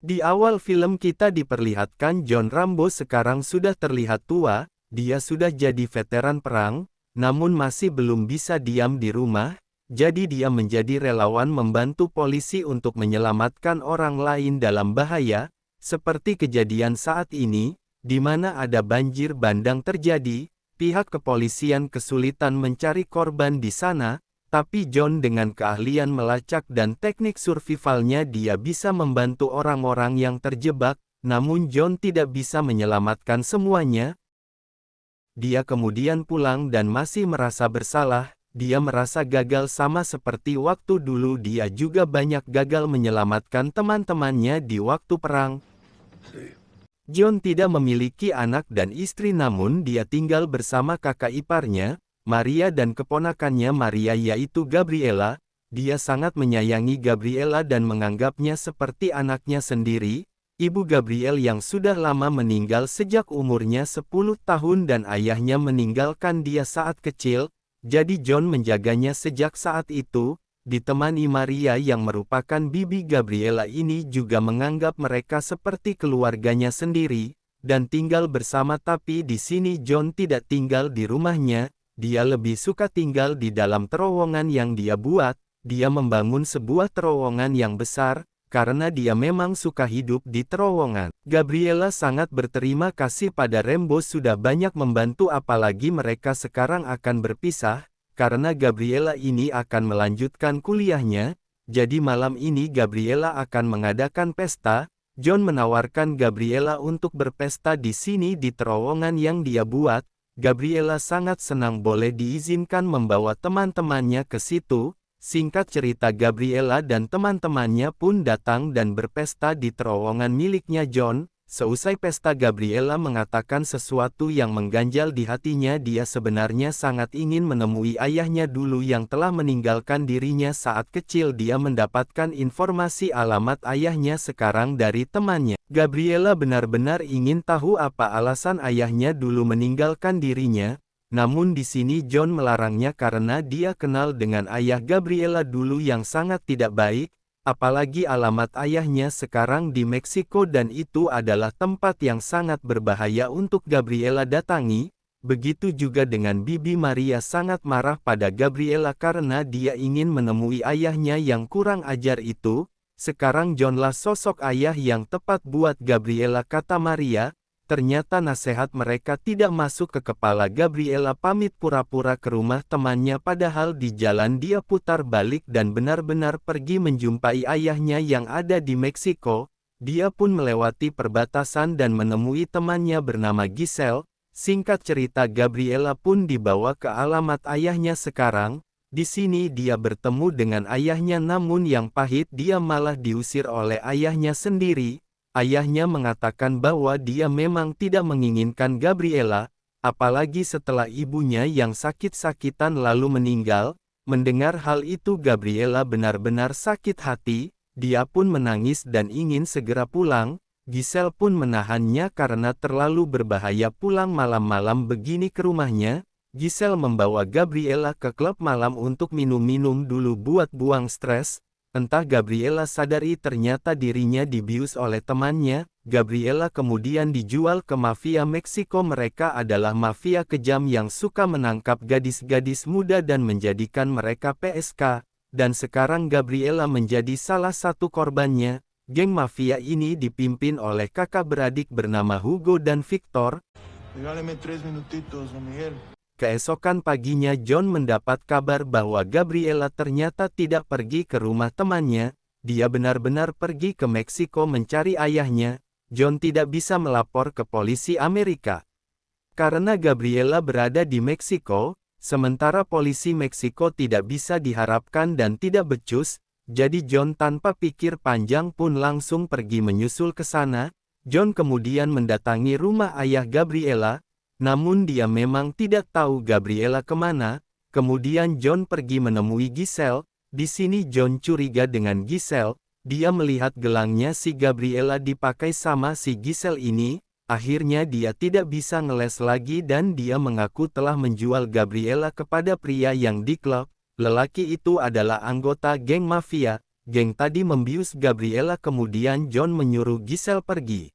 Di awal film kita diperlihatkan John Rambo sekarang sudah terlihat tua, dia sudah jadi veteran perang, namun masih belum bisa diam di rumah, jadi dia menjadi relawan membantu polisi untuk menyelamatkan orang lain dalam bahaya, seperti kejadian saat ini, di mana ada banjir bandang terjadi, pihak kepolisian kesulitan mencari korban di sana, tapi John dengan keahlian melacak dan teknik survivalnya dia bisa membantu orang-orang yang terjebak, namun John tidak bisa menyelamatkan semuanya. Dia kemudian pulang dan masih merasa bersalah, dia merasa gagal sama seperti waktu dulu dia juga banyak gagal menyelamatkan teman-temannya di waktu perang. John tidak memiliki anak dan istri namun dia tinggal bersama kakak iparnya, Maria dan keponakannya Maria yaitu Gabriela. Dia sangat menyayangi Gabriela dan menganggapnya seperti anaknya sendiri. Ibu Gabriel yang sudah lama meninggal sejak umurnya 10 tahun dan ayahnya meninggalkan dia saat kecil, jadi John menjaganya sejak saat itu. Ditemani Maria yang merupakan bibi Gabriela ini juga menganggap mereka seperti keluarganya sendiri, dan tinggal bersama tapi di sini John tidak tinggal di rumahnya. Dia lebih suka tinggal di dalam terowongan yang dia buat. Dia membangun sebuah terowongan yang besar, karena dia memang suka hidup di terowongan. Gabriela sangat berterima kasih pada Rambo sudah banyak membantu apalagi mereka sekarang akan berpisah, karena Gabriela ini akan melanjutkan kuliahnya, jadi malam ini Gabriela akan mengadakan pesta. John menawarkan Gabriela untuk berpesta di sini di terowongan yang dia buat. Gabriela sangat senang boleh diizinkan membawa teman-temannya ke situ. Singkat cerita Gabriela dan teman-temannya pun datang dan berpesta di terowongan miliknya John. Seusai pesta Gabriela mengatakan sesuatu yang mengganjal di hatinya dia sebenarnya sangat ingin menemui ayahnya dulu yang telah meninggalkan dirinya saat kecil dia mendapatkan informasi alamat ayahnya sekarang dari temannya. Gabriela benar-benar ingin tahu apa alasan ayahnya dulu meninggalkan dirinya, namun di sini John melarangnya karena dia kenal dengan ayah Gabriela dulu yang sangat tidak baik. Apalagi alamat ayahnya sekarang di Meksiko dan itu adalah tempat yang sangat berbahaya untuk Gabriela datangi. Begitu juga dengan Bibi Maria sangat marah pada Gabriela karena dia ingin menemui ayahnya yang kurang ajar itu. Sekarang Johnlah sosok ayah yang tepat buat Gabriela kata Maria. Ternyata nasihat mereka tidak masuk ke kepala Gabriela pamit pura-pura ke rumah temannya padahal di jalan dia putar balik dan benar-benar pergi menjumpai ayahnya yang ada di Meksiko. Dia pun melewati perbatasan dan menemui temannya bernama Giselle. Singkat cerita Gabriela pun dibawa ke alamat ayahnya sekarang. Di sini dia bertemu dengan ayahnya namun yang pahit dia malah diusir oleh ayahnya sendiri. Ayahnya mengatakan bahwa dia memang tidak menginginkan Gabriela, apalagi setelah ibunya yang sakit-sakitan lalu meninggal. Mendengar hal itu Gabriela benar-benar sakit hati, dia pun menangis dan ingin segera pulang. Giselle pun menahannya karena terlalu berbahaya pulang malam-malam begini ke rumahnya. Giselle membawa Gabriela ke klub malam untuk minum-minum dulu buat buang stres. Entah Gabriela sadari ternyata dirinya dibius oleh temannya. Gabriela kemudian dijual ke mafia Meksiko. Mereka adalah mafia kejam yang suka menangkap gadis-gadis muda dan menjadikan mereka PSK. Dan sekarang Gabriela menjadi salah satu korbannya. Geng mafia ini dipimpin oleh kakak beradik bernama Hugo dan Victor. Keesokan paginya John mendapat kabar bahwa Gabriela ternyata tidak pergi ke rumah temannya, dia benar-benar pergi ke Meksiko mencari ayahnya. John tidak bisa melapor ke polisi Amerika. Karena Gabriela berada di Meksiko, sementara polisi Meksiko tidak bisa diharapkan dan tidak becus, jadi John tanpa pikir panjang pun langsung pergi menyusul ke sana. John kemudian mendatangi rumah ayah Gabriela. Namun dia memang tidak tahu Gabriela kemana. Kemudian John pergi menemui Giselle. Di sini John curiga dengan Giselle. Dia melihat gelangnya si Gabriela dipakai sama si Giselle ini. Akhirnya dia tidak bisa ngeles lagi dan dia mengaku telah menjual Gabriela kepada pria yang di klub. Lelaki itu adalah anggota geng mafia. geng tadi membius Gabriela kemudian John menyuruh Giselle pergi.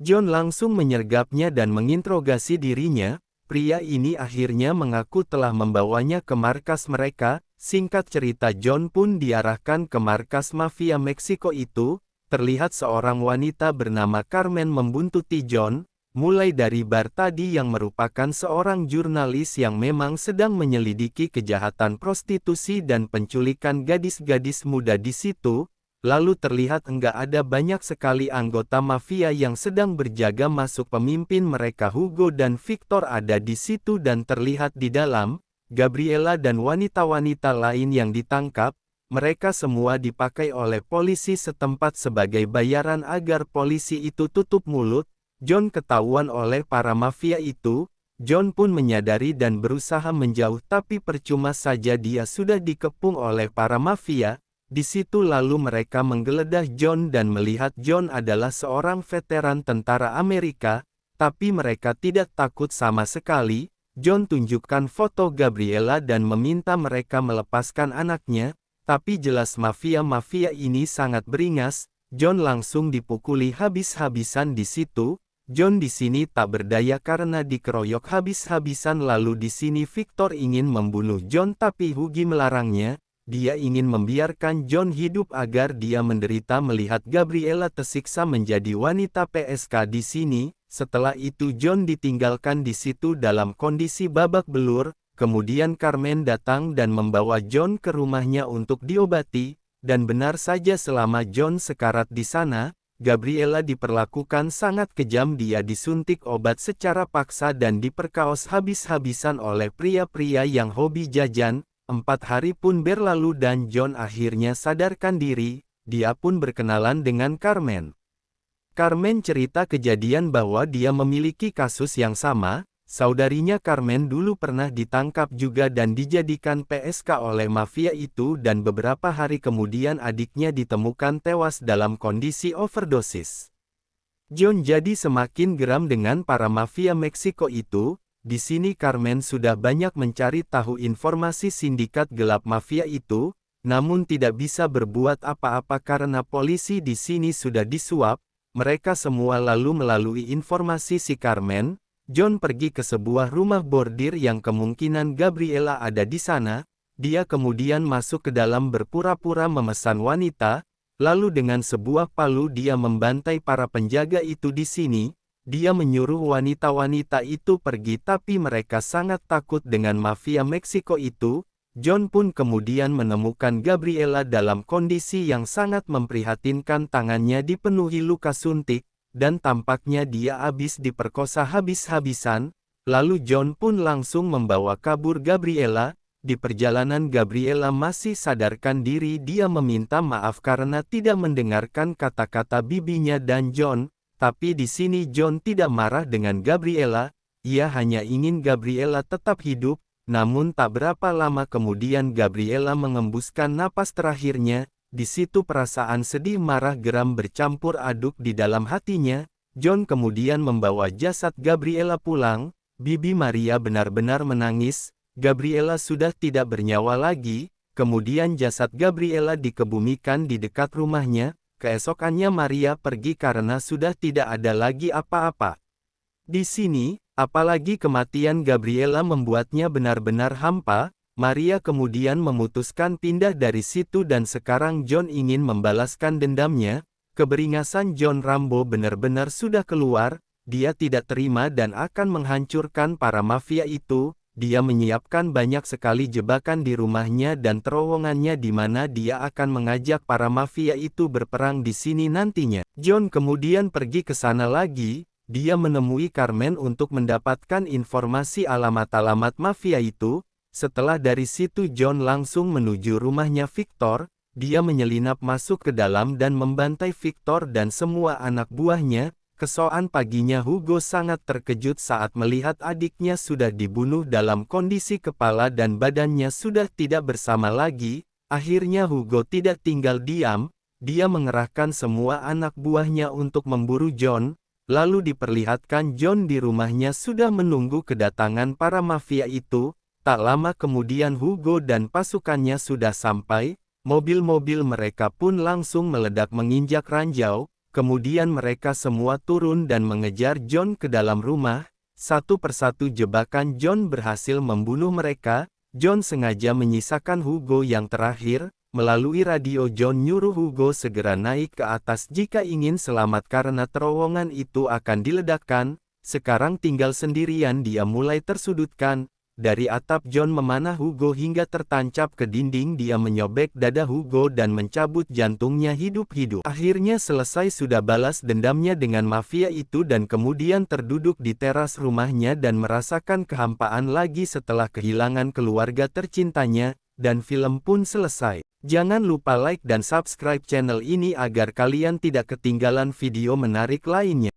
John langsung menyergapnya dan menginterogasi dirinya. Pria ini akhirnya mengaku telah membawanya ke markas mereka. Singkat cerita John pun diarahkan ke markas mafia Meksiko itu. Terlihat seorang wanita bernama Carmen membuntuti John, mulai dari bar tadi yang merupakan seorang jurnalis yang memang sedang menyelidiki kejahatan prostitusi dan penculikan gadis-gadis muda di situ. Lalu terlihat enggak ada banyak sekali anggota mafia yang sedang berjaga masuk. Pemimpin mereka Hugo dan Victor ada di situ dan terlihat di dalam. Gabriela dan wanita-wanita lain yang ditangkap, mereka semua dipakai oleh polisi setempat sebagai bayaran agar polisi itu tutup mulut. John ketahuan oleh para mafia itu. John pun menyadari dan berusaha menjauh tapi percuma saja, dia sudah dikepung oleh para mafia. Di situ lalu mereka menggeledah John dan melihat John adalah seorang veteran tentara Amerika, tapi mereka tidak takut sama sekali. John tunjukkan foto Gabriela dan meminta mereka melepaskan anaknya, tapi jelas mafia-mafia ini sangat beringas. John langsung dipukuli habis-habisan di situ. John di sini tak berdaya karena dikeroyok habis-habisan. Lalu di sini Victor ingin membunuh John tapi Hugo melarangnya. Dia ingin membiarkan John hidup agar dia menderita melihat Gabriela tersiksa menjadi wanita PSK di sini. Setelah itu John ditinggalkan di situ dalam kondisi babak belur. Kemudian Carmen datang dan membawa John ke rumahnya untuk diobati. Dan benar saja selama John sekarat di sana, Gabriela diperlakukan sangat kejam. Dia disuntik obat secara paksa dan diperkaos habis-habisan oleh pria-pria yang hobi jajan. 4 hari pun berlalu dan John akhirnya sadarkan diri. Dia pun berkenalan dengan Carmen. Carmen cerita kejadian bahwa dia memiliki kasus yang sama. Saudarinya Carmen dulu pernah ditangkap juga dan dijadikan PSK oleh mafia itu dan beberapa hari kemudian adiknya ditemukan tewas dalam kondisi overdosis. John jadi semakin geram dengan para mafia Meksiko itu. Di sini Carmen sudah banyak mencari tahu informasi sindikat gelap mafia itu, namun tidak bisa berbuat apa-apa karena polisi di sini sudah disuap. Mereka semua lalu melalui informasi si Carmen, John pergi ke sebuah rumah bordir yang kemungkinan Gabriela ada di sana. Dia kemudian masuk ke dalam berpura-pura memesan wanita, lalu dengan sebuah palu dia membantai para penjaga itu di sini. Dia menyuruh wanita-wanita itu pergi tapi mereka sangat takut dengan mafia Meksiko itu. John pun kemudian menemukan Gabriela dalam kondisi yang sangat memprihatinkan, tangannya dipenuhi luka suntik, dan tampaknya dia habis diperkosa habis-habisan. Lalu John pun langsung membawa kabur Gabriela. Di perjalanan Gabriela masih sadarkan diri, dia meminta maaf karena tidak mendengarkan kata-kata bibinya dan John. Tapi di sini John tidak marah dengan Gabriela, ia hanya ingin Gabriela tetap hidup. Namun tak berapa lama kemudian Gabriela mengembuskan napas terakhirnya. Di situ perasaan sedih, marah, geram bercampur aduk di dalam hatinya. John kemudian membawa jasad Gabriela pulang. Bibi Maria benar-benar menangis. Gabriela sudah tidak bernyawa lagi. Kemudian jasad Gabriela dikebumikan di dekat rumahnya. Keesokannya Maria pergi karena sudah tidak ada lagi apa-apa. Di sini, apalagi kematian Gabriela membuatnya benar-benar hampa. Maria kemudian memutuskan pindah dari situ dan sekarang John ingin membalaskan dendamnya. Keberingasan John Rambo benar-benar sudah keluar. Dia tidak terima dan akan menghancurkan para mafia itu. Dia menyiapkan banyak sekali jebakan di rumahnya dan terowongannya di mana dia akan mengajak para mafia itu berperang di sini nantinya. John kemudian pergi ke sana lagi. Dia menemui Carmen untuk mendapatkan informasi alamat-alamat mafia itu. Setelah dari situ John langsung menuju rumahnya Victor. Dia menyelinap masuk ke dalam dan membantai Victor dan semua anak buahnya. Keesokan paginya Hugo sangat terkejut saat melihat adiknya sudah dibunuh dalam kondisi kepala dan badannya sudah tidak bersama lagi. Akhirnya Hugo tidak tinggal diam, dia mengerahkan semua anak buahnya untuk memburu John. Lalu diperlihatkan John di rumahnya sudah menunggu kedatangan para mafia itu. Tak lama kemudian Hugo dan pasukannya sudah sampai. Mobil-mobil mereka pun langsung meledak menginjak ranjau, kemudian mereka semua turun dan mengejar John ke dalam rumah. Satu persatu jebakan John berhasil membunuh mereka. John sengaja menyisakan Hugo yang terakhir. Melalui radio John nyuruh Hugo segera naik ke atas jika ingin selamat karena terowongan itu akan diledakkan. Sekarang tinggal sendirian dia mulai tersudutkan. Dari atap John memanah Hugo hingga tertancap ke dinding. Dia menyobek dada Hugo dan mencabut jantungnya hidup-hidup. Akhirnya selesai sudah balas dendamnya dengan mafia itu dan kemudian terduduk di teras rumahnya dan merasakan kehampaan lagi setelah kehilangan keluarga tercintanya, dan film pun selesai. Jangan lupa like dan subscribe channel ini agar kalian tidak ketinggalan video menarik lainnya.